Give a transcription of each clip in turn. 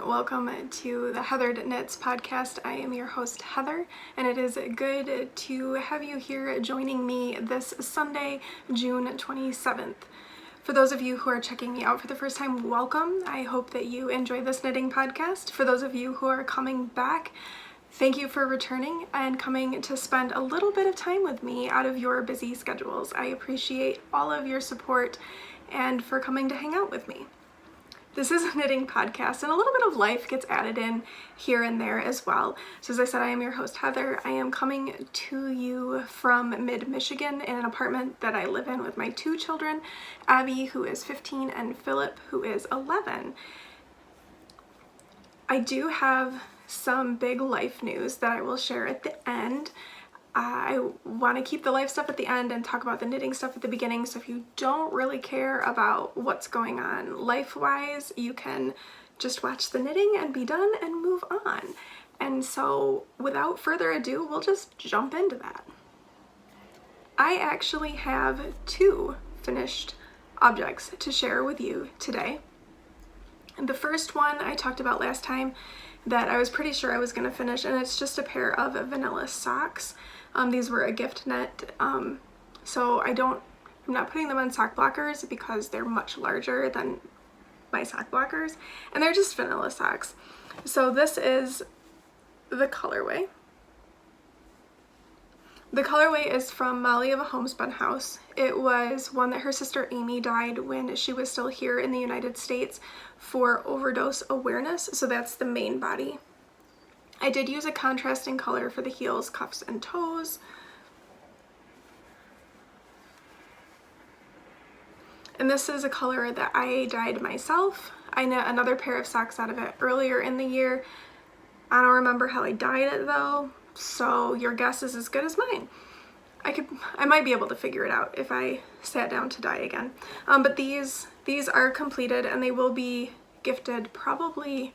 welcome to the Heathered Knits podcast. I am your host, Heather, and it is good to have you here joining me this Sunday, June 27th. For those of you who are checking me out for the first time, welcome. I hope that you enjoy this knitting podcast. For those of you who are coming back, thank you for returning and coming to spend a little bit of time with me out of your busy schedules. I appreciate all of your support and for coming to hang out with me. This is a knitting podcast, and a little bit of life gets added in here and there as well. So as I said, I am your host, Heather. I am coming to you from mid-Michigan in an apartment that I live in with my two children, Abby, who is 15, and Philip, who is 11. I do have some big life news that I will share at the end. I want to keep the life stuff at the end and talk about the knitting stuff at the beginning, so if you don't really care about what's going on life-wise, you can just watch the knitting and be done and move on. And so without further ado, we'll just jump into that. I actually have two finished objects to share with you today. And the first one I talked about last time that I was pretty sure I was going to finish, and it's just a pair of vanilla socks. These were a gift knit, so I'm not putting them on sock blockers because they're much larger than my sock blockers, and they're just vanilla socks. So this is the colorway. The colorway is from Molly of a Homespun House. It was one that her sister Amy dyed when she was still here in the United States for overdose awareness, so that's the main body. I did use a contrasting color for the heels, cuffs, and toes. And this is a color that I dyed myself. I knit another pair of socks out of it earlier in the year. I don't remember how I dyed it though, so your guess is as good as mine. I might be able to figure it out if I sat down to dye again. But these are completed, and they will be gifted probably,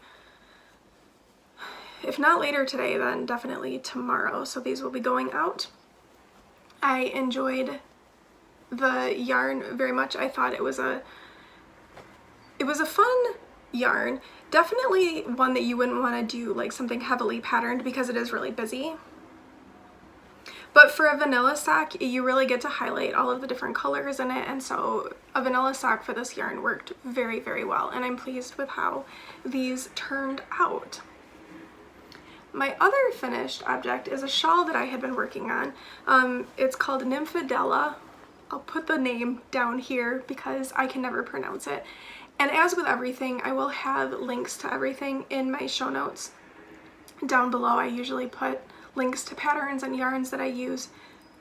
if not later today, then definitely tomorrow. So these will be going out. I enjoyed the yarn very much. I thought it was a fun yarn. Definitely one that you wouldn't want to do like something heavily patterned because it is really busy. But for a vanilla sock, you really get to highlight all of the different colors in it, and so a vanilla sock for this yarn worked very, very well, and I'm pleased with how these turned out. My other finished object is a shawl that I had been working on. It's called Nymphalidea. I'll put the name down here because I can never pronounce it. And as with everything, I will have links to everything in my show notes down below. I usually put links to patterns and yarns that I use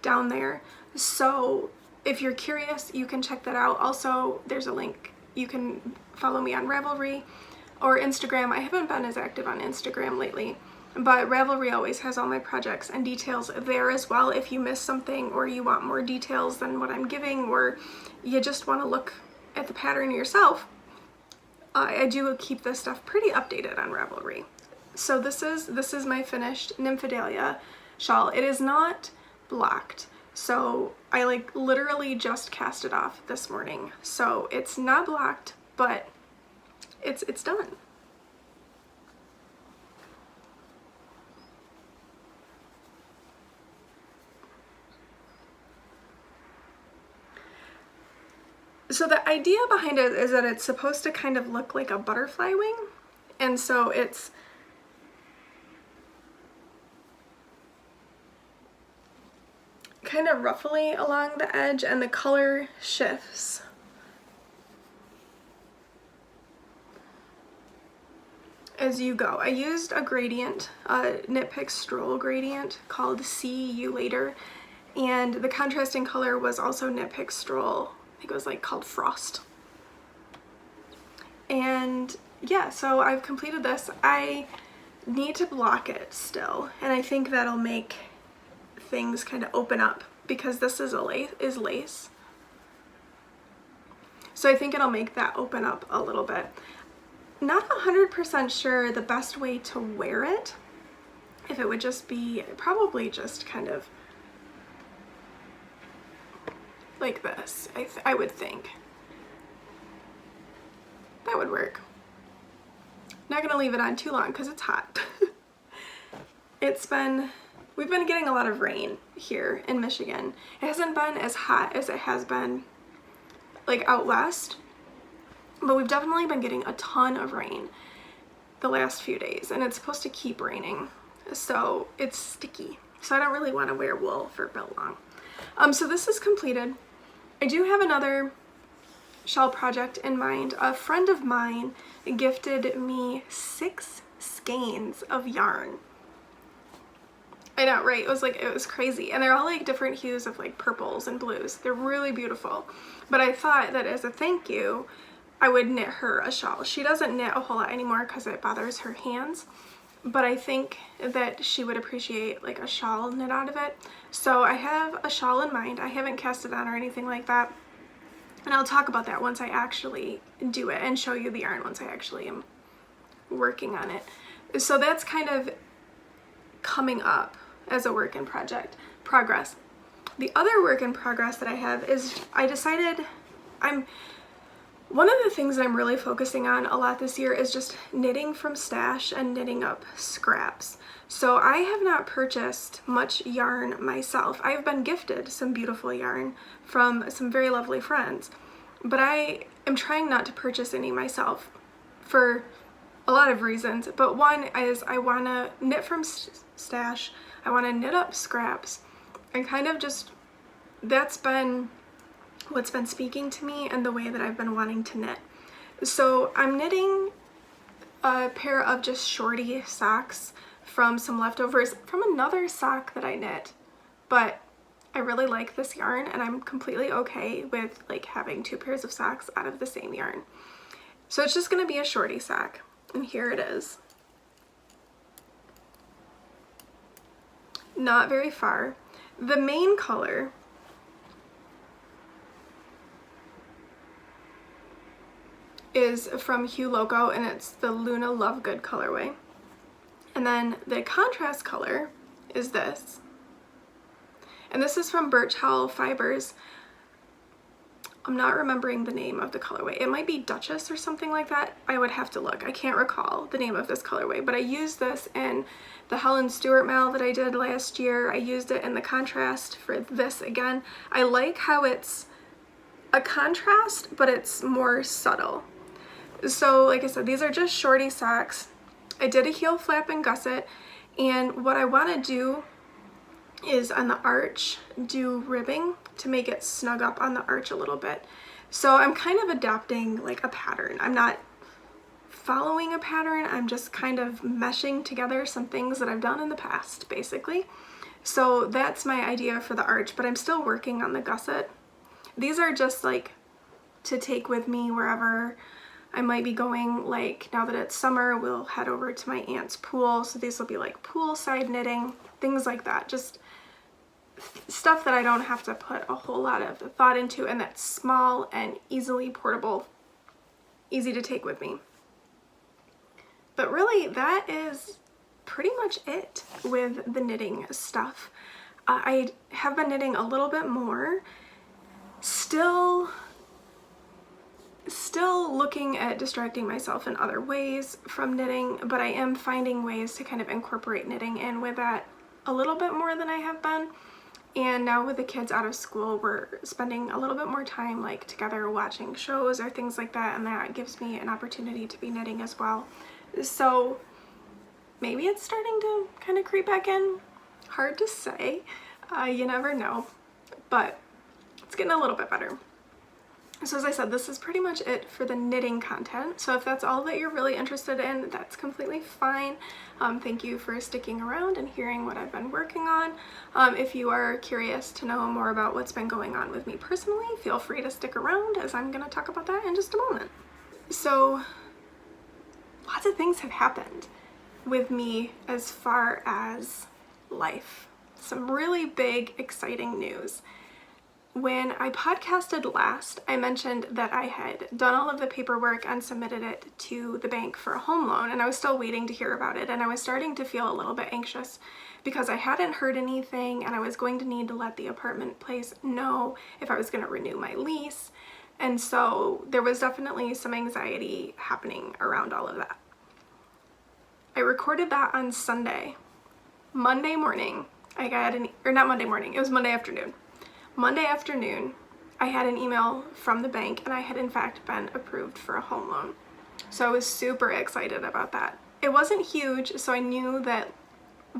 down there. So if you're curious, you can check that out. Also, there's a link. You can follow me on Ravelry or Instagram. I haven't been as active on Instagram lately, but Ravelry always has all my projects and details there as well. If you miss something or you want more details than what I'm giving, or you just want to look at the pattern yourself, I do keep this stuff pretty updated on Ravelry. So this is my finished Nymphalidea shawl. It is not blocked, so I like literally just cast it off this morning. So it's not blocked, but it's done. So the idea behind it is that it's supposed to kind of look like a butterfly wing, and so it's kind of ruffly along the edge, and the color shifts. As you go. I used a gradient, a Knit Picks Stroll gradient called See You Later, and the contrasting color was also Knit Picks Stroll. I think it was like called Frost. And yeah, so I've completed this. I need to block it still, and I think that'll make things kind of open up because this is lace. So I think it'll make that open up a little bit. Not 100% sure the best way to wear it, if it would just be probably just kind of like this. I would think that would work. Not gonna leave it on too long because it's hot. We've been getting a lot of rain here in Michigan. It hasn't been as hot as it has been like out west, but we've definitely been getting a ton of rain the last few days, and it's supposed to keep raining, so it's sticky. So I don't really want to wear wool for real long. So this is completed. I do have another shawl project in mind. A friend of mine gifted me 6 skeins of yarn. I know, right? It was crazy. And they're all like different hues of like purples and blues. They're really beautiful. But I thought that as a thank you, I would knit her a shawl. She doesn't knit a whole lot anymore because it bothers her hands. But I think that she would appreciate like a shawl knit out of it. So I have a shawl in mind. I haven't cast it on or anything like that. And I'll talk about that once I actually do it and show you the yarn once I actually am working on it. So that's kind of coming up as a work in progress. The other work in progress that I have is one of the things that I'm really focusing on a lot this year is just knitting from stash and knitting up scraps. So I have not purchased much yarn myself. I've been gifted some beautiful yarn from some very lovely friends, but I am trying not to purchase any myself for a lot of reasons. But one is I want to knit from stash. I want to knit up scraps, and kind of just that's been what's been speaking to me and the way that I've been wanting to knit. So I'm knitting a pair of just shorty socks from some leftovers from another sock that I knit, but I really like this yarn and I'm completely okay with like having 2 pairs of socks out of the same yarn. So it's just going to be a shorty sock, and here it is. Not very far. The main color is from Hue Loco, and it's the Luna Lovegood colorway. And then the contrast color is this. And this is from Birch Fibers. I'm not remembering the name of the colorway. It might be Duchess or something like that. I would have to look. I can't recall the name of this colorway, but I used this in the Helen Stewart mail that I did last year. I used it in the contrast for this again. I like how it's a contrast, but it's more subtle. So like I said, these are just shorty socks. I did a heel flap and gusset, and what I want to do is on the arch do ribbing to make it snug up on the arch a little bit. So I'm kind of adapting like a pattern. I'm not following a pattern, I'm just kind of meshing together some things that I've done in the past, basically. So that's my idea for the arch, but I'm still working on the gusset. These are just like to take with me wherever I might be going. Like now that it's summer, we'll head over to my aunt's pool, so these will be like poolside knitting, things like that. Just stuff that I don't have to put a whole lot of thought into, and that's small and easily portable, easy to take with me. But really, that is pretty much it with the knitting stuff. I have been knitting a little bit more, still looking at distracting myself in other ways from knitting, but I am finding ways to kind of incorporate knitting in with that a little bit more than I have been. And now with the kids out of school, we're spending a little bit more time like together watching shows or things like that, and that gives me an opportunity to be knitting as well. So maybe it's starting to kind of creep back in. Hard to say. You never know, but it's getting a little bit better. So as I said, this is pretty much it for the knitting content. So if that's all that you're really interested in, that's completely fine. Thank you for sticking around and hearing what I've been working on. If you are curious to know more about what's been going on with me personally, feel free to stick around, as I'm going to talk about that in just a moment. So lots of things have happened with me as far as life. Some really big, exciting news. When I podcasted last, I mentioned that I had done all of the paperwork and submitted it to the bank for a home loan, and I was still waiting to hear about it, and I was starting to feel a little bit anxious because I hadn't heard anything, and I was going to need to let the apartment place know if I was going to renew my lease, and so there was definitely some anxiety happening around all of that. I recorded that on Sunday. Monday morning, I got not Monday morning, it was Monday afternoon. Monday afternoon, I had an email from the bank and I had in fact been approved for a home loan. So I was super excited about that. It wasn't huge, so I knew that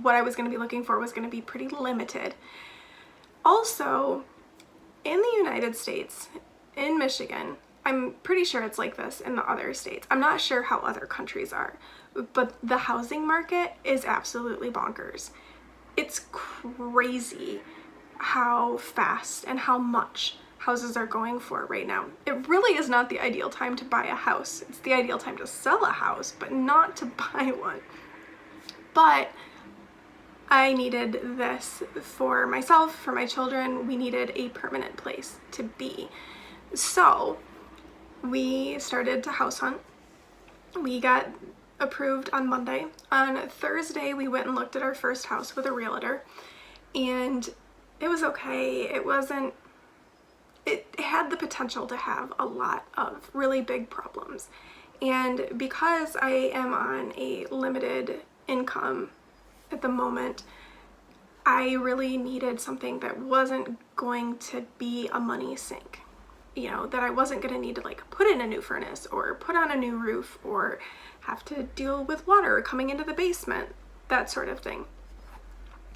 what I was going to be looking for was going to be pretty limited. Also, in the United States, in Michigan, I'm pretty sure it's like this in the other states. I'm not sure how other countries are, but the housing market is absolutely bonkers. It's crazy how fast and how much houses are going for right now. It really is not the ideal time to buy a house. It's the ideal time to sell a house, but not to buy one. But I needed this for myself, for my children. We needed a permanent place to be. So we started to house hunt. We got approved on Monday. On Thursday, we went and looked at our first house with a realtor, and it was okay. It had the potential to have a lot of really big problems. And because I am on a limited income at the moment, I really needed something that wasn't going to be a money sink. You know, that I wasn't going to need to like put in a new furnace or put on a new roof or have to deal with water coming into the basement, that sort of thing.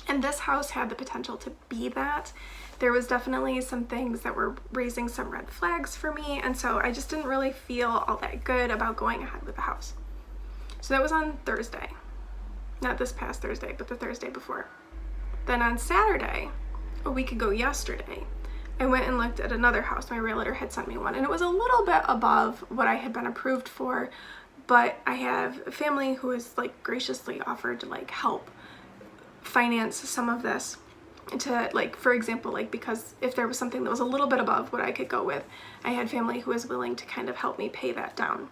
And this house had the potential to be that. There was definitely some things that were raising some red flags for me, and so I just didn't really feel all that good about going ahead with the house. So that was on Thursday. Not this past Thursday, but the Thursday before. Then on Saturday, a week ago yesterday, I went and looked at another house. My realtor had sent me one, and it was a little bit above what I had been approved for, but I have a family who has like graciously offered to like help finance some of this to, like, for example, like, because if there was something that was a little bit above what I could go with, I had family who was willing to kind of help me pay that down.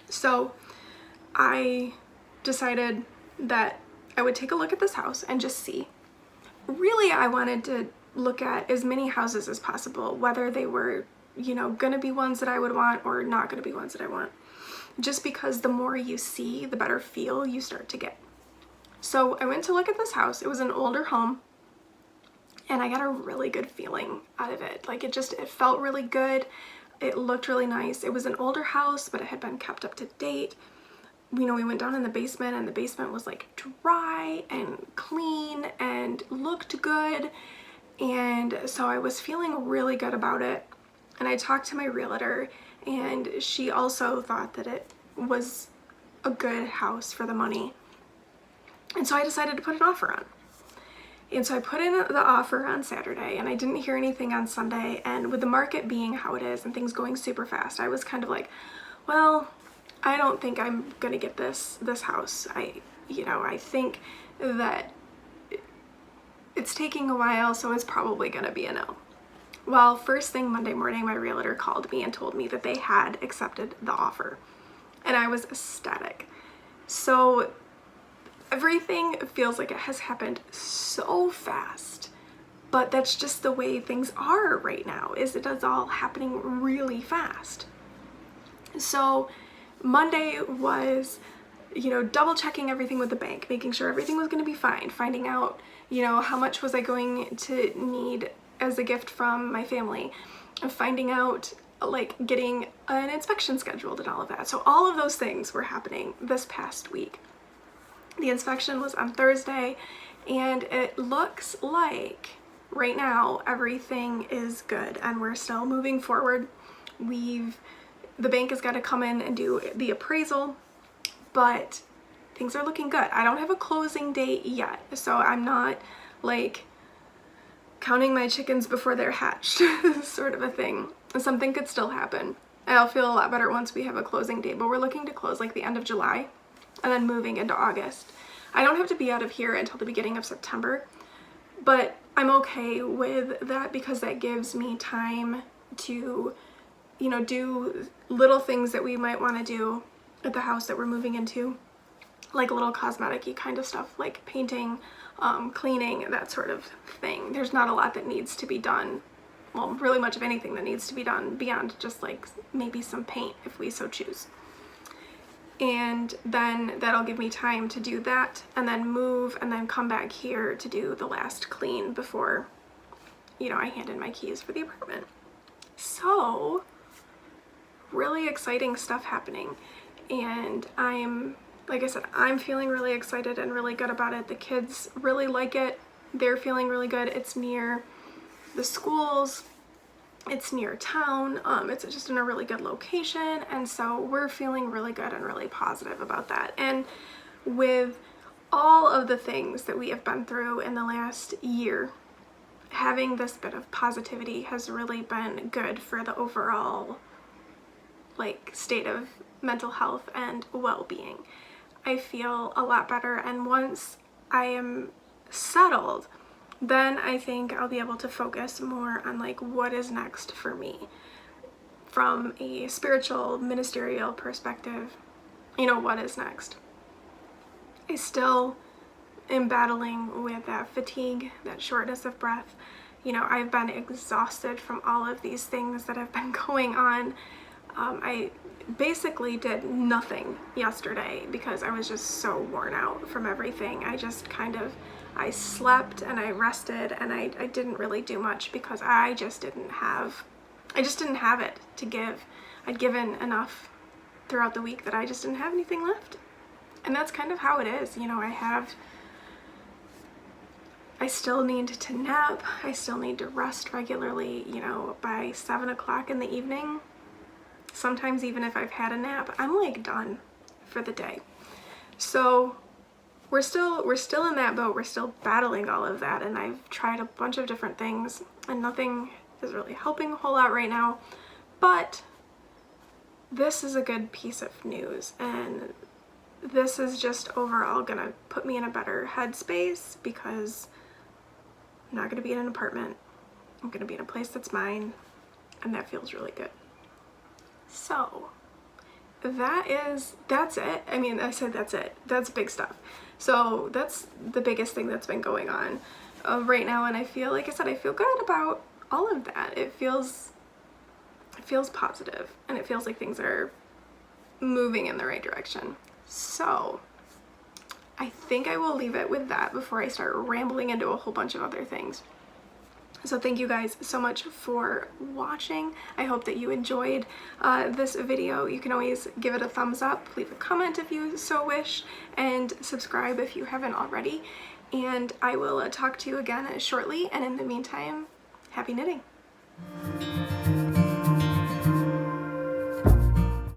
So I decided that I would take a look at this house and just see. Really, I wanted to look at as many houses as possible, whether they were, you know, gonna be ones that I would want or not gonna be ones that I want. Just because the more you see, the better feel you start to get. So I went to look at this house. It was an older home, and I got a really good feeling out of it. Like, it felt really good. It looked really nice. It was an older house, but it had been kept up to date. You know, we went down in the basement, and the basement was like dry and clean and looked good. And so I was feeling really good about it. And I talked to my realtor, and she also thought that it was a good house for the money. And so I decided to put an offer on. And so I put in the offer on Saturday, and I didn't hear anything on Sunday. And with the market being how it is and things going super fast, I was kind of like, well, I don't think I'm gonna get this house. I think that it's taking a while, so it's probably gonna be a no. Well, first thing Monday morning, my realtor called me and told me that they had accepted the offer, and I was ecstatic. So everything feels like it has happened so fast, but that's just the way things are right now, is it is all happening really fast. So Monday was, you know, double checking everything with the bank, making sure everything was going to be fine, finding out, you know, how much was I going to need as a gift from my family, finding out, like, getting an inspection scheduled and all of that. So all of those things were happening this past week. The inspection was on Thursday, and it looks like right now everything is good and we're still moving forward. The bank has got to come in and do the appraisal, but things are looking good. I don't have a closing date yet, so I'm not like counting my chickens before they're hatched sort of a thing. Something could still happen. I'll feel a lot better once we have a closing date, but we're looking to close like the end of July and then moving into August. I don't have to be out of here until the beginning of September, but I'm okay with that because that gives me time to, you know, do little things that we might want to do at the house that we're moving into, like little cosmetic-y kind of stuff, like painting, cleaning, that sort of thing. There's not a lot that needs to be done, well, really much of anything that needs to be done beyond just like maybe some paint if we so choose. and then that'll give me time to do that and then move and then come back here to do the last clean before, you know, I hand in my keys for the apartment. So really exciting stuff happening, and like I said, I'm feeling really excited and really good about it. The kids really like it. They're feeling really good. It's near the schools, it's near town, it's just in a really good location, and so we're feeling really good and really positive about that. And with all of the things that we have been through in the last year, having this bit of positivity has really been good for the overall like state of mental health and well-being. I feel a lot better, and once I am settled, then I think I'll be able to focus more on like what is next for me from a spiritual, ministerial perspective. You know, what is next? I still am battling with that fatigue, that shortness of breath. You know, I've been exhausted from all of these things that have been going on. I basically did nothing yesterday because I was just so worn out from everything. I slept and I rested, and I didn't really do much because I just didn't have it to give. I'd given enough throughout the week that I just didn't have anything left. And that's kind of how it is. You know, I still need to nap. I still need to rest regularly, you know, by 7 o'clock in the evening. Sometimes even if I've had a nap, I'm like done for the day. So we're still in that boat. We're still battling all of that, and I've tried a bunch of different things and nothing is really helping a whole lot right now. But this is a good piece of news, and this is just overall gonna put me in a better headspace because I'm not gonna be in an apartment. I'm gonna be in a place that's mine, and that feels really good. So that's it. I mean, I said that's it. That's big stuff. So that's the biggest thing that's been going on right now, and I feel, like I said, I feel good about all of that. It feels positive, and it feels like things are moving in the right direction. So I think I will leave it with that before I start rambling into a whole bunch of other things. So thank you guys so much for watching. I hope that you enjoyed this video. You can always give it a thumbs up, leave a comment if you so wish, and subscribe if you haven't already. And I will talk to you again shortly, and in the meantime, happy knitting.